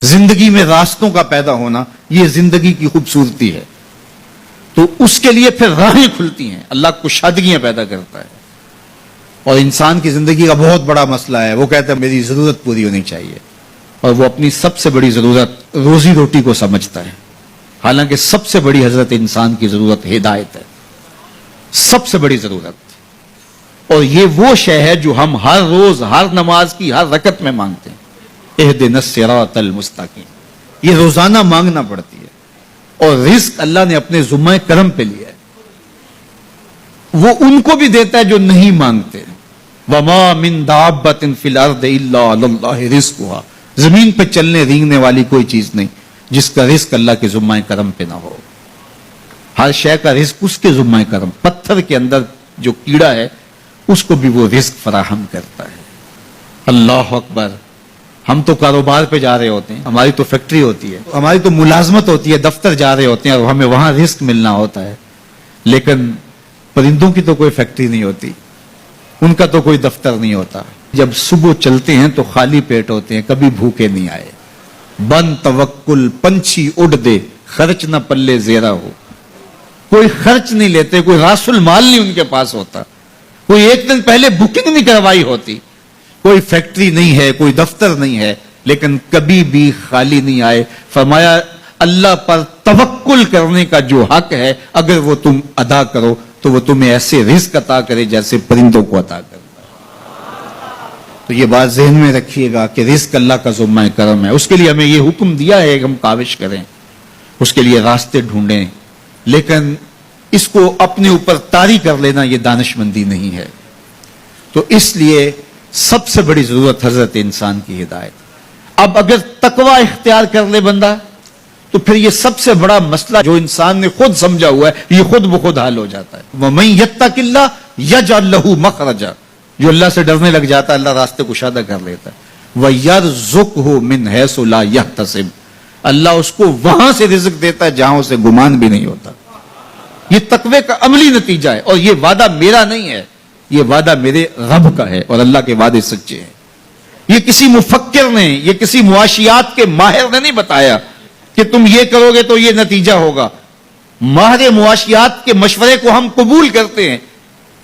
زندگی میں راستوں کا پیدا ہونا یہ زندگی کی خوبصورتی ہے. تو اس کے لیے پھر راہیں کھلتی ہیں. اللہ کشادگیاں پیدا کرتا ہے. اور انسان کی زندگی کا بہت بڑا مسئلہ ہے، وہ کہتا ہے میری ضرورت پوری ہونی چاہیے، اور وہ اپنی سب سے بڑی ضرورت روزی روٹی کو سمجھتا ہے. حالانکہ سب سے بڑی حضرت انسان کی ضرورت ہدایت ہے، سب سے بڑی ضرورت. اور یہ وہ شے ہے جو ہم ہر روز ہر نماز کی ہر رکعت میں مانگتے ہیں، اہدنا الصراط المستقیم. یہ روزانہ مانگنا پڑتی ہے. اور رزق اللہ نے اپنے ذمہ کرم پہ لیا ہے، وہ ان کو بھی دیتا ہے جو نہیں مانگتے. وما من دابۃ فی الارض الا علی اللہ رزقها. زمین پہ چلنے رینگنے والی کوئی چیز نہیں جس کا رزق اللہ کے ذمہ کرم پہ نہ ہو. ہر شے کا رزق اس کے ذمہ کرم. پتھر کے اندر جو کیڑا ہے اس کو بھی وہ رزق فراہم کرتا ہے. اللہ اکبر. ہم تو کاروبار پہ جا رہے ہوتے ہیں، ہماری تو فیکٹری ہوتی ہے، ہماری تو ملازمت ہوتی ہے، دفتر جا رہے ہوتے ہیں اور ہمیں وہاں رزق ملنا ہوتا ہے. لیکن پرندوں کی تو کوئی فیکٹری نہیں ہوتی، ان کا تو کوئی دفتر نہیں ہوتا. جب صبح چلتے ہیں تو خالی پیٹ ہوتے ہیں، کبھی بھوکے نہیں آئے. بن توکل پنچھی اڑ دے، خرچ نہ پلے زیرہ ہو. کوئی خرچ نہیں لیتے، کوئی راس المال نہیں ان کے پاس ہوتا، کوئی ایک دن پہلے بکنگ نہیں کروائی ہوتی. کوئی فیکٹری نہیں ہے، کوئی دفتر نہیں ہے، لیکن کبھی بھی خالی نہیں آئے. فرمایا اللہ پر توکل کرنے کا جو حق ہے اگر وہ تم ادا کرو تو وہ تمہیں ایسے رزق عطا کرے جیسے پرندوں کو عطا کرتا ہے. تو یہ بات ذہن میں رکھیے گا کہ رزق اللہ کا ذمہ کرم ہے. اس کے لیے ہمیں یہ حکم دیا ہے کہ ہم کاوش کریں، اس کے لیے راستے ڈھونڈیں. لیکن اس کو اپنے اوپر طاری کر لینا یہ دانشمندی نہیں ہے. تو اس لیے سب سے بڑی ضرورت حضرت انسان کی ہدایت. اب اگر تقوی اختیار کر لے بندہ تو پھر یہ سب سے بڑا مسئلہ جو انسان نے خود سمجھا ہوا ہے یہ خود بخود حل ہو جاتا ہے. وَمَن يَتَّقِ اللَّهَ يَجْعَل لَّهُ مَخْرَجًا. جو اللہ سے ڈرنے لگ جاتا ہے اللہ راستے کشادہ کر لیتا ہے. وَيَرْزُقْهُ مِنْ حَيْثُ لَا يَحْتَسِبُ. اللہ اس کو وہاں سے رزق دیتا ہے جہاں اسے گمان بھی نہیں ہوتا. یہ تقوی کا عملی نتیجہ ہے. اور یہ وعدہ میرا نہیں ہے، یہ وعدہ میرے رب کا ہے، اور اللہ کے وعدے سچے ہیں. یہ کسی مفکر نے، یہ کسی معاشیات کے ماہر نے نہیں بتایا کہ تم یہ کرو گے تو یہ نتیجہ ہوگا. ماہر معاشیات کے مشورے کو ہم قبول کرتے ہیں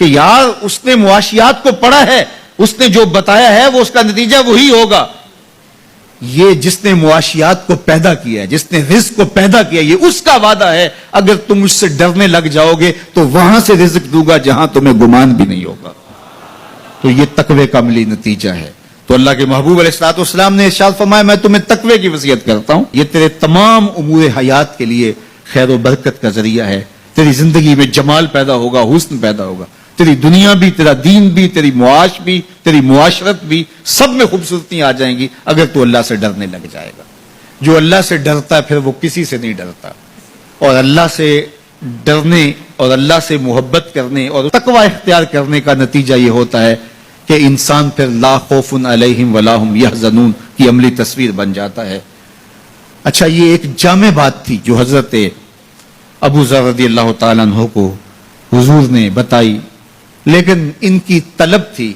کہ یار اس نے معاشیات کو پڑھا ہے، اس نے جو بتایا ہے وہ اس کا نتیجہ وہی ہوگا. یہ جس نے معاشیات کو پیدا کیا ہے، جس نے رزق کو پیدا کیا، یہ اس کا وعدہ ہے اگر تم اس سے ڈرنے لگ جاؤ گے تو وہاں سے رزق دوں گا جہاں تمہیں گمان بھی نہیں ہوگا. تو یہ تقوی کا عملی نتیجہ ہے. تو اللہ کے محبوب علیہ الصلوۃ والسلام نے ارشاد فرمایا میں تمہیں تقوی کی وصیت کرتا ہوں، یہ تیرے تمام امور حیات کے لیے خیر و برکت کا ذریعہ ہے. تیری زندگی میں جمال پیدا ہوگا، حسن پیدا ہوگا. تیری دنیا بھی، تیرا دین بھی، تیری معاش بھی، تیری معاشرت بھی، سب میں خوبصورتیاں آ جائیں گی اگر تو اللہ سے ڈرنے لگ جائے گا. جو اللہ سے ڈرتا ہے پھر وہ کسی سے نہیں ڈرتا. اور اللہ سے ڈرنے اور اللہ سے محبت کرنے اور تقوی اختیار کرنے کا نتیجہ یہ ہوتا ہے کہ انسان پھر لا خوف علیہم ولا ہم یحزنون کی عملی تصویر بن جاتا ہے. اچھا، یہ ایک جامع بات تھی جو حضرت ابو ذر رضی اللہ تعالیٰ عنہ کو حضور نے بتائی، لیکن ان کی طلب تھی.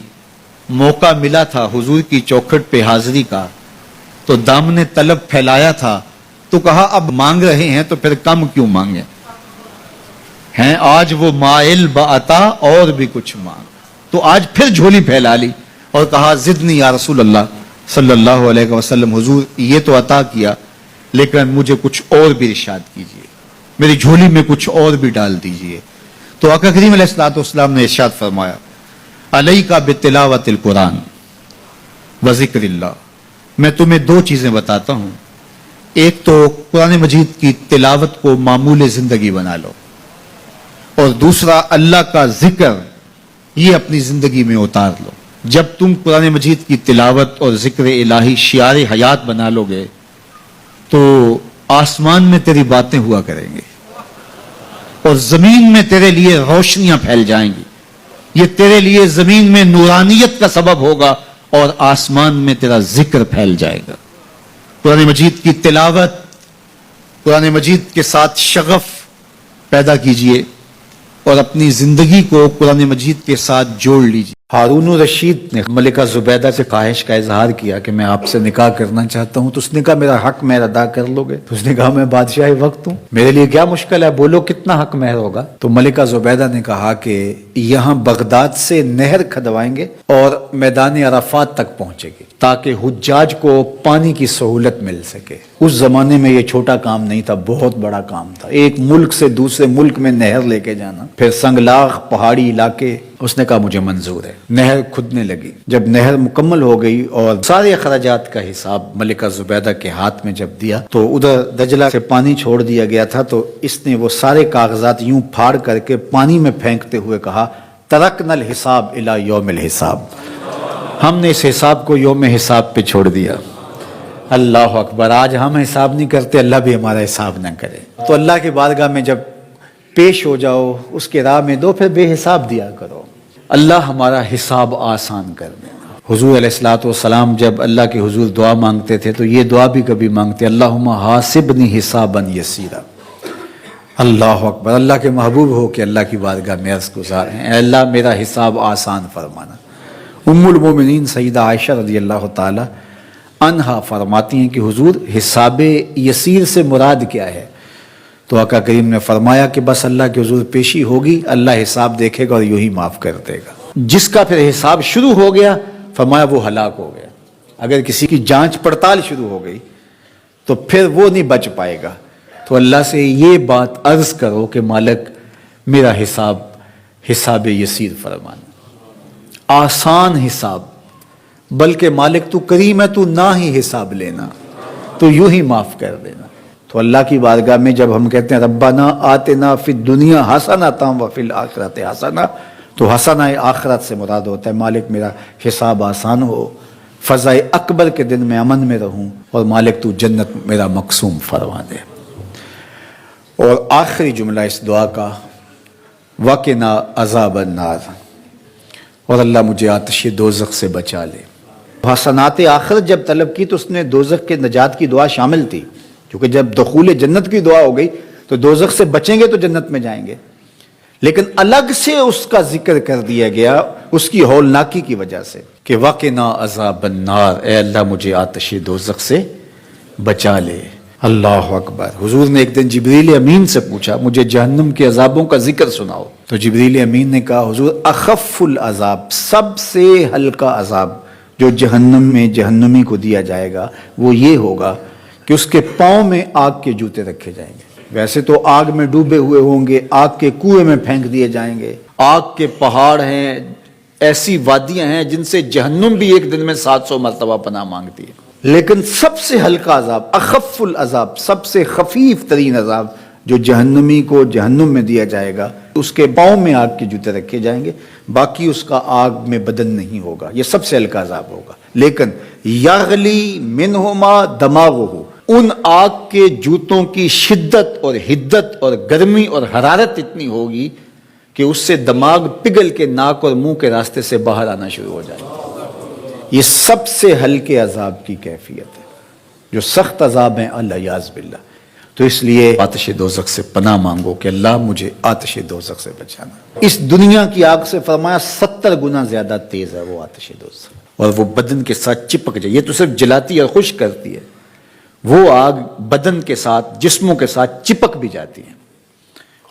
موقع ملا تھا حضور کی چوکھٹ پہ حاضری کا تو دامن طلب پھیلایا تھا تو کہا اب مانگ رہے ہیں تو پھر کم کیوں مانگیں ہیں. آج وہ مائل بعطا اور بھی کچھ مانگ. تو آج پھر جھولی پھیلا لی اور کہا زدنی یا رسول اللہ صلی اللہ علیہ وسلم، حضور یہ تو عطا کیا لیکن مجھے کچھ اور بھی ارشاد کیجئے، میری جھولی میں کچھ اور بھی ڈال دیجئے. تو آقا کریم علیہ الصلوۃ والسلام نے ارشاد فرمایا علیک بتلاوت القرآن و ذکر اللہ. میں تمہیں دو چیزیں بتاتا ہوں. ایک تو قرآن مجید کی تلاوت کو معمول زندگی بنا لو، اور دوسرا اللہ کا ذکر یہ اپنی زندگی میں اتار لو. جب تم قرآن مجید کی تلاوت اور ذکر الہی شعار حیات بنا لو گے تو آسمان میں تیری باتیں ہوا کریں گے اور زمین میں تیرے لیے روشنیاں پھیل جائیں گی. یہ تیرے لیے زمین میں نورانیت کا سبب ہوگا اور آسمان میں تیرا ذکر پھیل جائے گا. قرآن مجید کی تلاوت، قرآن مجید کے ساتھ شغف پیدا کیجئے اور اپنی زندگی کو قرآن مجید کے ساتھ جوڑ لیجئے. ہارون الرشید نے ملکہ زبیدہ سے خواہش کا اظہار کیا کہ میں آپ سے نکاح کرنا چاہتا ہوں، تو اس نے کہا میرا حق مہر ادا کر لو گے؟ تو اس نے کہا میں بادشاہ وقت ہوں، میرے لیے کیا مشکل ہے، بولو کتنا حق مہر ہوگا؟ تو ملکہ زبیدہ نے کہا کہ یہاں بغداد سے نہر کھدوائیں گے اور میدان عرفات تک پہنچے گی تاکہ حجاج کو پانی کی سہولت مل سکے۔ اس زمانے میں یہ چھوٹا کام نہیں تھا، بہت بڑا کام تھا، ایک ملک سے دوسرے ملک میں نہر لے کے جانا، پھر سنگلاخ پہاڑی علاقے۔ اس نے کہا مجھے منظور ہے۔ نہر کھدنے لگی، جب نہر مکمل ہو گئی اور سارے اخراجات کا حساب ملکہ زبیدہ کے ہاتھ میں جب دیا تو ادھر دجلہ سے پانی چھوڑ دیا گیا تھا، تو اس نے وہ سارے کاغذات یوں پھاڑ کر کے پانی میں پھینکتے ہوئے کہا ترکنا الحساب الی یوم الحساب، ہم نے اس حساب کو یوم حساب پہ چھوڑ دیا۔ اللہ اکبر، آج ہم حساب نہیں کرتے، اللہ بھی ہمارا حساب نہ کرے۔ تو اللہ کی بارگاہ میں جب پیش ہو جاؤ، اس کے راہ میں دو، پھر بے حساب دیا کرو، اللہ ہمارا حساب آسان کر دے۔ حضور علیہ الصلوۃ والسلام جب اللہ کے حضور دعا مانگتے تھے تو یہ دعا بھی کبھی مانگتے، اللہم حاسبنی حسابا یسیرا۔ اللہ اکبر، اللہ کے محبوب ہو کہ اللہ کی بارگاہ میں عرض گزار ہیں، اے اللہ میرا حساب آسان فرمانا۔ ام المومنین سیدہ عائشہ رضی اللہ تعالی عنہا فرماتی ہیں کہ حضور حساب یسیر سے مراد کیا ہے؟ تو آقا کریم نے فرمایا کہ بس اللہ کے حضور پیشی ہوگی، اللہ حساب دیکھے گا اور یوں ہی معاف کر دے گا۔ جس کا پھر حساب شروع ہو گیا فرمایا وہ ہلاک ہو گیا۔ اگر کسی کی جانچ پڑتال شروع ہو گئی تو پھر وہ نہیں بچ پائے گا۔ تو اللہ سے یہ بات عرض کرو کہ مالک میرا حساب یسیر فرمانا، آسان حساب، بلکہ مالک تو کریم ہے، تو نہ ہی حساب لینا، تو یوں ہی معاف کر دینا۔ تو اللہ کی بارگاہ میں جب ہم کہتے ہیں ربنا آتنا فی الدنیا حسنۃ وفی الآخرۃ حسنہ، تو حسنہ آخرت سے مراد ہوتا ہے مالک میرا حساب آسان ہو، فضائے اکبر کے دن میں امن میں رہوں، اور مالک تو جنت میرا مقسوم فرما دے۔ اور آخری جملہ اس دعا کا وقنا عذاب النار، اور اللہ مجھے آتش دوزخ سے بچا لے۔ حسنات آخرت جب طلب کی تو اس نے دوزخ کے نجات کی دعا شامل تھی، کیونکہ جب دخول جنت کی دعا ہو گئی تو دوزخ سے بچیں گے تو جنت میں جائیں گے، لیکن الگ سے اس کا ذکر کر دیا گیا اس کی ہولناکی کی وجہ سے کہ وقنا عذاب النار، اے اللہ مجھے آتش دوزخ سے بچا لے۔ اللہ اکبر۔ حضور نے ایک دن جبریل امین سے پوچھا مجھے جہنم کے عذابوں کا ذکر سناؤ، تو جبریل امین نے کہا حضور اخف العذاب، سب سے ہلکا عذاب جو جہنم میں جہنمی کو دیا جائے گا وہ یہ ہوگا کہ اس کے پاؤں میں آگ کے جوتے رکھے جائیں گے۔ ویسے تو آگ میں ڈوبے ہوئے ہوں گے، آگ کے کنویں میں پھینک دیے جائیں گے، آگ کے پہاڑ ہیں، ایسی وادیاں ہیں جن سے جہنم بھی ایک دن میں 700 مرتبہ پناہ مانگتی ہے، لیکن سب سے ہلکا عذاب، اخف العذاب، سب سے خفیف ترین عذاب جو جہنمی کو جہنم میں دیا جائے گا، اس کے پاؤں میں آگ کے جوتے رکھے جائیں گے، باقی اس کا آگ میں بدن نہیں ہوگا، یہ سب سے ہلکا عذاب ہوگا۔ لیکن یغلی منہما دماغہ، ان آگ کے جوتوں کی شدت اور حدت اور گرمی اور حرارت اتنی ہوگی کہ اس سے دماغ پگھل کے ناک اور منہ کے راستے سے باہر آنا شروع ہو جائے گا۔ یہ سب سے ہلکے عذاب کی کیفیت ہے، جو سخت عذاب ہیں الیاذ باللہ۔ تو اس لیے آتش دوزخ سے پناہ مانگو کہ اللہ مجھے آتش دوزخ سے بچانا۔ اس دنیا کی آگ سے فرمایا 70 گنا زیادہ تیز ہے وہ آتش دوزخ، اور وہ بدن کے ساتھ چپک جائے، یہ تو صرف جلاتی ہے اور خشک کرتی ہے، وہ آگ بدن کے ساتھ جسموں کے ساتھ چپک بھی جاتی ہے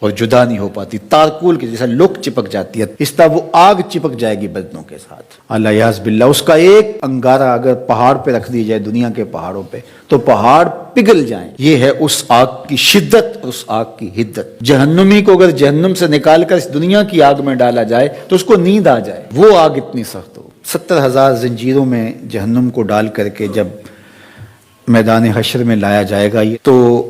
اور جدا نہیں ہو پاتی، تارکول کی جیسا لوک چپک جاتی ہے، اس طرح وہ آگ چپک جائے گی بدنوں کے ساتھ الیاذ باللہ۔ اس کا ایک انگارہ اگر پہاڑ پہ رکھ دی جائے، دنیا کے پہاڑوں پہ، تو پہاڑ پگھل جائیں۔ یہ ہے اس آگ کی شدت اور اس آگ کی حدت۔ جہنمی کو اگر جہنم سے نکال کر اس دنیا کی آگ میں ڈالا جائے تو اس کو نیند آ جائے، وہ آگ اتنی سخت ہو۔ 70,000 زنجیروں میں جہنم کو ڈال کر کے جب میدان حشر میں لایا جائے گا تو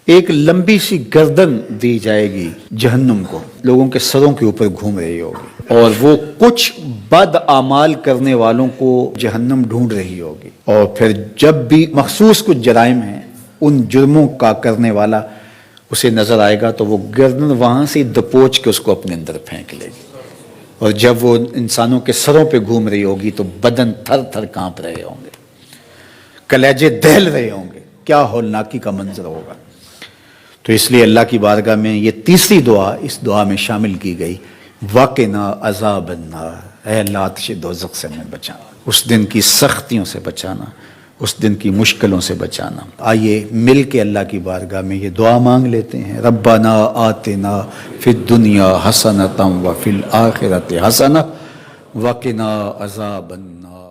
ایک لمبی سی گردن دی جائے گی جہنم کو، لوگوں کے سروں کے اوپر گھوم رہی ہوگی، اور وہ کچھ بد اعمال کرنے والوں کو جہنم ڈھونڈ رہی ہوگی، اور پھر جب بھی مخصوص کچھ جرائم ہیں ان جرموں کا کرنے والا اسے نظر آئے گا تو وہ گردن وہاں سے دبوچ کے اس کو اپنے اندر پھینک لے گی، اور جب وہ انسانوں کے سروں پہ گھوم رہی ہوگی تو بدن تھر تھر کانپ رہے ہوں گے، کلیجے دہل رہے ہوں گے، کیا ہولناکی کا منظر ہوگا۔ تو اس لیے اللہ کی بارگاہ میں یہ تیسری دعا اس دعا میں شامل کی گئی، وقنا عذاب النار، اے اللہ آتش دوزخ سے میں بچانا، اس دن کی سختیوں سے بچانا، اس دن کی مشکلوں سے بچانا۔ آئیے مل کے اللہ کی بارگاہ میں یہ دعا مانگ لیتے ہیں، ربنا آتنا فی الدنیا حسنۃ وفی الآخرۃ حسنۃ وقنا عذاب النار۔